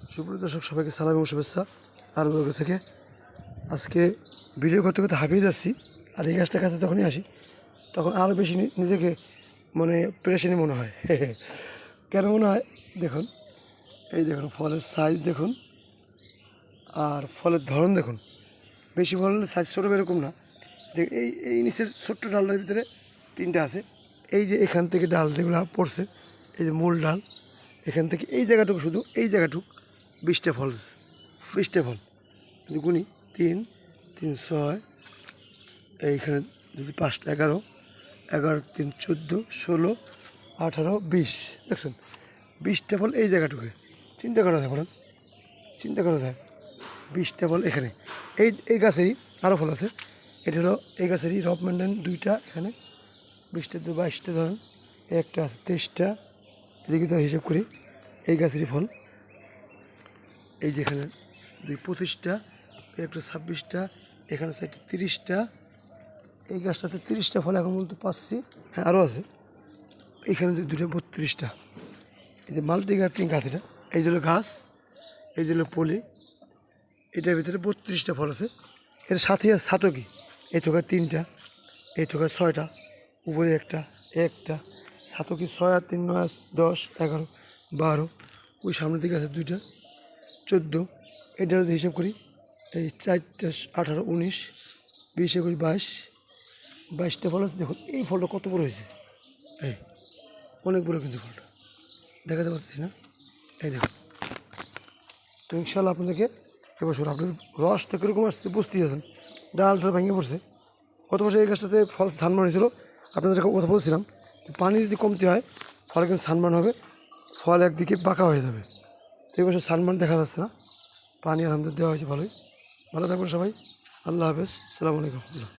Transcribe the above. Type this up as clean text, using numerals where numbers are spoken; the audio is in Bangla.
সুপ্রিয় দর্শক, সবাইকে সালাম এবং শুভেচ্ছা আর থেকে। আজকে ভিডিও করতে করতে হাঁপিয়ে যাচ্ছি, আর এই গাছটার কাছে যখনই আসি তখন আরও বেশি নিজেকে মানে পেরেশানি মনে হয়। কেন মনে হয় দেখুন, এই দেখুন ফলের সাইজ দেখুন আর ফলের ধরন দেখুন। বেশি ফলের সাইজ ছোটো এরকম না, দেখ এই এই নিচের ছোট্ট ডালটার ভিতরে তিনটা আছে। এই যে এখান থেকে ডাল যেগুলো পড়ছে, এই যে মূল ডাল, এখান থেকে এই জায়গাটুকু, শুধু এই জায়গাটুকু 20টা ফল, 20টা ফল কিন্তু গুণি 3 3 6, এইখানে যদি 5টা 11, 11 3 14 16 18 20, দেখছেন 20টা ফল এই জায়গাটুকু। চিন্তা করা যায়, বলেন চিন্তা করা যায়, 20টা ফল এখানে। এই গাছেরই আরও ফল আছে। এটা হলো এই গাছেরই রব মেন্টেন 2টা, এখানে 20টা 22টা ধরেন, একটা আছে 23টা, এদিকে তো হিসাব করি এই গাছেরই ফল। এই যেখানে 25টা, একটা 26টা, এখানে আছে 30টা, এই গাছটাতে 30টা ফল এখন বলতে পাচ্ছি। হ্যাঁ, আরও আছে, এইখানে দুটো 32টা। এই যে মাল্টি গার্ডেনিং গাছ, এটা এই যে গাছ, এই যে পলি, এটার ভিতরে 32টা ফল আছে। এর সাথে আছে ছাতকি, এই থোকায় 3টা, এই থোকায় 6টা, উপরে একটা একটা ছাতকি 6 আর 3 9 10 11 12, ওই সামনের দিকে আছে 2টা 14, এটা যদি হিসাব করি এই 4টা 18 19 20 21 22, 22টা ফল আছে। দেখুন এই ফলটা কত বড় হয়েছে, এই অনেক বড় কিন্তু ফলটা দেখাতে পারছি না, এই দেখুন। তো ইনশাল্লাহ আপনাদেরকে এবছর আপনার রস তো কীরকম আসছে বুঝতেই আছেন, ডালটা ভেঙে পড়ছে। গত বছর এই গাছটাতে ফল সানমান হয়েছিল, আপনাদের কথা বলছিলাম, পানি যদি কমতি হয় ফলে কিন্তু সানমান হবে, ফল একদিকে বাঁকা হয়ে যাবে। তো এই বছর সানমান দেখা যাচ্ছে না, পানি আলহামদুলিল্লাহ দেওয়া হয়েছে ভালোই। ভালো থাকবেন সবাই, আল্লাহ হাফেজ, আসসালামু আলাইকুম।